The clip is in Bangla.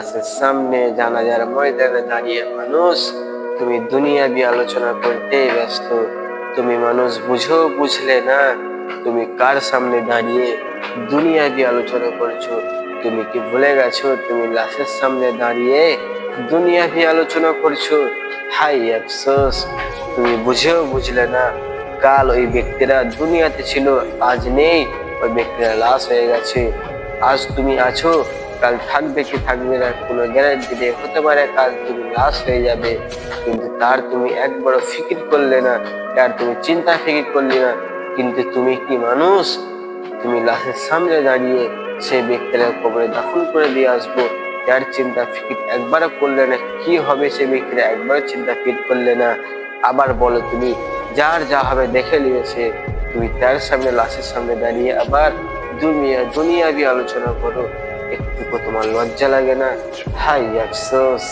লাশের সামনে জানাজার ময়দানে দাঁড়িয়ে মানুষ তুমি দুনিয়াবি আলোচনা করতে ব্যস্ত। তুমি মানুষ বুঝলে না তুমি কার সামনে দাঁড়িয়ে দুনিয়াবি আলোচনা করছো? তুমি কি ভুলে গেছো তুমি লাশের সামনে দাঁড়িয়ে দুনিয়াবি আলোচনা করছো? হাই আফসোস, তুমি বুঝলে না কাল ওই ব্যক্তিরা দুনিয়াতে ছিল, আজ নেই, ওই ব্যক্তিরা লাশ হয়ে গেছে। আজ তুমি আছো, কাল থাকবে কি থাকবে না কোনো গ্যারান্টি নেই, হতে পারে কাল তুমি লাশ হয়ে যাবে। কিন্তু তার তুমি একবারও ফিকির করলে না, তার তুমি চিন্তা ফিকির করলে না। কিন্তু তুমি কি মানুষ? তুমি লাশের সামনে দাঁড়িয়ে সেই ব্যক্তিরা কবরে দাফন করে দিয়ে আসবো, তার চিন্তা ফিকির একবারও করলে না। কি হবে সে ব্যক্তিরা একবারও চিন্তা ফিকির করলে না। আবার বলো তুমি যার যা হবে দেখে নিয়েছে, তুমি তার সামনে লাশের সামনে দাঁড়িয়ে আবার দুনিয়াবি আলোচনা করো। একটুকু তোমার লজ্জা লাগে না? হাই আফসোস।